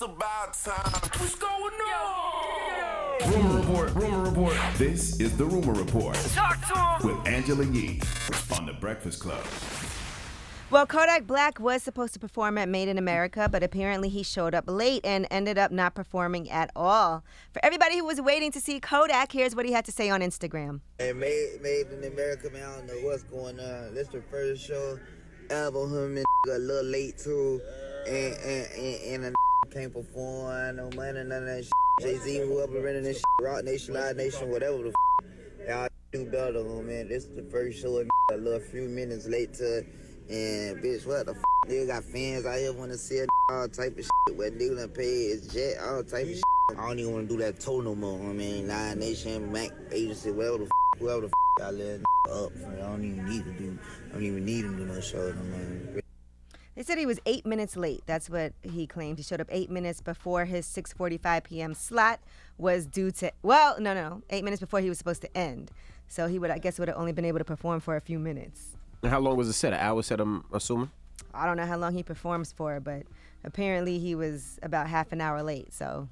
It's about time. What's going on? Rumor Report. Rumor Report. This is the Rumor Report. Talk to him. With Angela Yee on The Breakfast Club. Well, Kodak Black was supposed to perform at Made in America, but apparently he showed up late and ended up not performing at all. For everybody who was waiting to see Kodak, here's what he had to say on Instagram. Hey, Made in America, man, I don't know what's going on. This the first show ever. Him and a little late too, and a can't perform, no money, none of that shit. Jay-Z, whoever renting this shit, Rock Nation, Live Nation, whatever the y'all do better, man. This is the first show, and a little few minutes late to, and bitch, what the nigga got fans out here want to see all type of shit. What nigga done pay his jet, all type of shit. I don't even want to do that tour no more. I mean, Live Nation, Mac Agency, whoever the y'all let up. I don't even need him to do no show no more. They said he was 8 minutes late. That's what he claimed. He showed up 8 minutes before his 6:45 p.m. slot was due to, 8 minutes before he was supposed to end. So he would have only been able to perform for a few minutes. And how long was the set? An hour set, I'm assuming? I don't know how long he performs for, but apparently he was about half an hour late, so.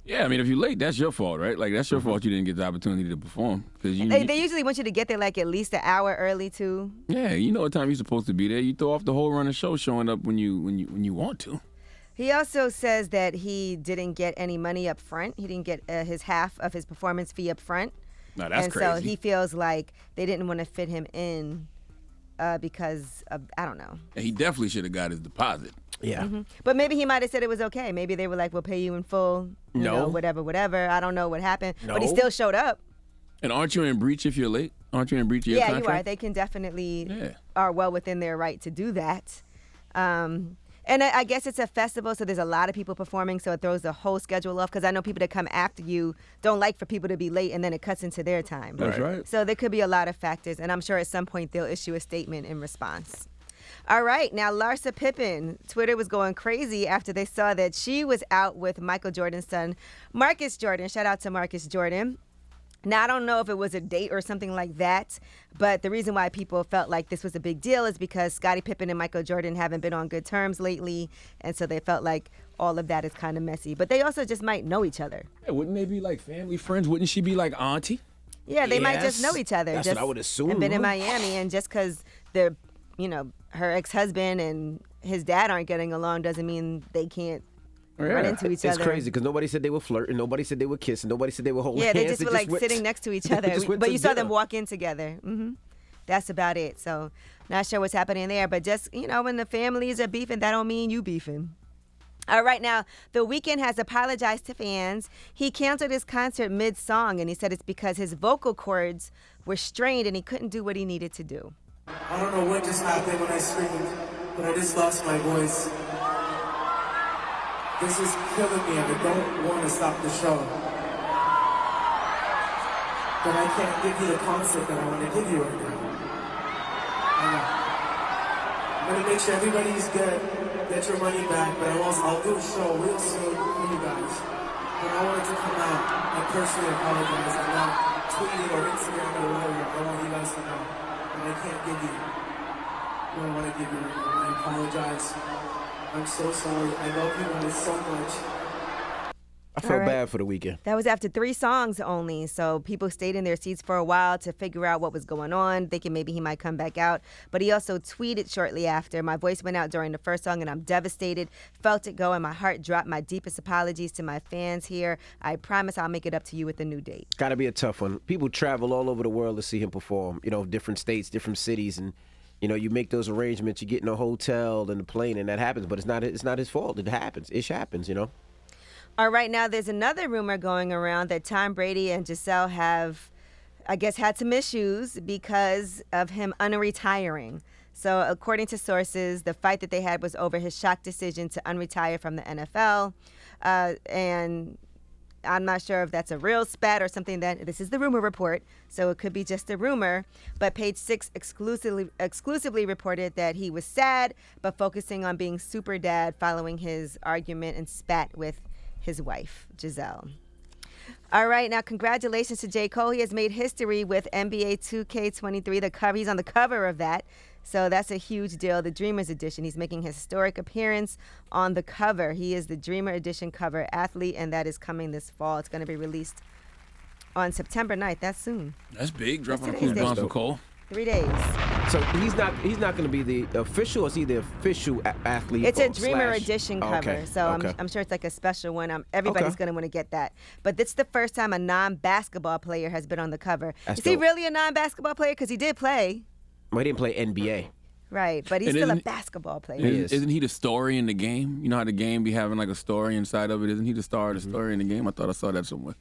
Yeah, I mean, if you're late, that's your fault, right? Like, that's your fault you didn't get the opportunity to perform. Cause they usually want you to get there, like, at least an hour early, too. Yeah, you know what time you're supposed to be there. You throw off the whole run of show showing up when you want to. He also says that he didn't get any money up front. He didn't get his half of his performance fee up front. No, that's crazy. And so he feels like they didn't want to fit him in because of, I don't know. And he definitely should have got his deposit. Yeah. Mm-hmm. But maybe he might have said it was okay. Maybe they were like, we'll pay you in full. You know, whatever. I don't know what happened. No. But he still showed up. And aren't you in breach if you're late? Aren't you in breach of your contract? Yeah, you are. They can definitely are well within their right to do that. And I guess it's a festival, so there's a lot of people performing, so it throws the whole schedule off. Because I know people that come after you don't like for people to be late, and then it cuts into their time. That's right. So there could be a lot of factors, and I'm sure at some point they'll issue a statement in response. All right, now Larsa Pippen, Twitter was going crazy after they saw that she was out with Michael Jordan's son, Marcus Jordan. Shout out to Marcus Jordan. Now, I don't know if it was a date or something like that, but the reason why people felt like this was a big deal is because Scottie Pippen and Michael Jordan haven't been on good terms lately, and so they felt like all of that is kind of messy. But they also just might know each other. Yeah, wouldn't they be like family friends? Wouldn't she be like auntie? Yeah, they might just know each other. That's what I would assume. And been in Miami, and just because they're, her ex-husband and his dad aren't getting along doesn't mean they can't run into each other. It's crazy because nobody said they were flirting, nobody said they were kissing, nobody said they were holding hands. Yeah, they just were like sitting next to each other. But you saw them walk in together. Mm-hmm. That's about it. So not sure what's happening there. But just, when the families are beefing, that don't mean you beefing. All right, now, The Weeknd has apologized to fans. He canceled his concert mid-song, and he said it's because his vocal cords were strained and he couldn't do what he needed to do. I don't know what just happened when I screamed, but I just lost my voice. This is killing me, and I don't want to stop the show. But I can't give you the concert that I want to give you right now. I'm going to make sure everybody's good, get your money back, but I'll do a show real soon for you guys. But I wanted to come out and personally apologize and not tweet it or Instagram it or whatever. I want you guys to know. I can't give you what I want to give you. I apologize. I'm so sorry. I love you guys so much. I felt bad for The Weeknd. That was after 3 songs only, so people stayed in their seats for a while to figure out what was going on, thinking maybe he might come back out. But he also tweeted shortly after, "My voice went out during the first song and I'm devastated. Felt it go and my heart dropped. My deepest apologies to my fans here. I promise I'll make it up to you with a new date." Got to be a tough one. People travel all over the world to see him perform, different states, different cities, and you make those arrangements, you get in a hotel and a plane, and that happens. But it's not his fault. It happens. It happens, All right, now there's another rumor going around that Tom Brady and Giselle have, I guess, had some issues because of him unretiring. So according to sources, the fight that they had was over his shock decision to unretire from the NFL. And I'm not sure if that's a real spat or something that, this is the rumor report, so it could be just a rumor. But Page 6 exclusively reported that he was sad, but focusing on being super dad following his argument and spat with his wife, Giselle. All right, now congratulations to J.Cole. He has made history with NBA 2K23. He's on the cover of that. So that's a huge deal. The Dreamers Edition. He's making his historic appearance on the cover. He is the Dreamer Edition cover athlete, and that is coming this fall. It's going to be released on September 9th. That's soon. That's big. Dropping a today's cool date. bomb for Cole. 3 days. So he's not going to be the official, or is he the official athlete? It's a or Dreamer slash- Edition Oh, cover, okay. so Okay. I'm sure it's like a special one. Everybody's Okay. going to want to get that. But it's the first time a non-basketball player has been on the cover. That's Is he dope. really a non-basketball player? Because he did play. Well, he didn't play NBA. Right, but he's And still a isn't- basketball player. He is. Isn't he the story in the game? You know how the game be having like a story inside of it? Isn't he the star of the story in the game? I thought I saw that somewhere.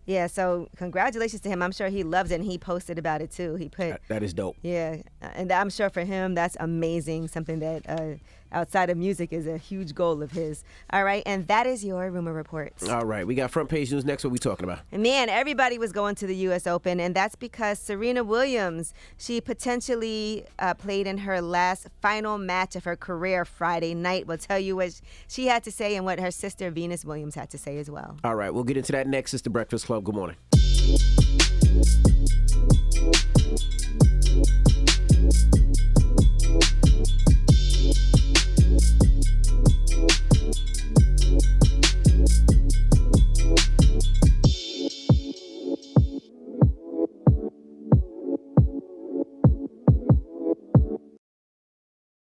Yeah, so congratulations to him. I'm sure he loves it, and he posted about it too. He put, That is dope. yeah, and I'm sure for him that's amazing. Something that outside of music is a huge goal of his. All right, and that is your rumor reports. All right, we got front page news next. What we talking about? And man, everybody was going to the U.S. Open, and that's because Serena Williams, she potentially played in her last final match of her career Friday night. We'll tell you what she had to say and what her sister Venus Williams had to say as well. All right, we'll get into that next. It's the Breakfast Club. Good morning.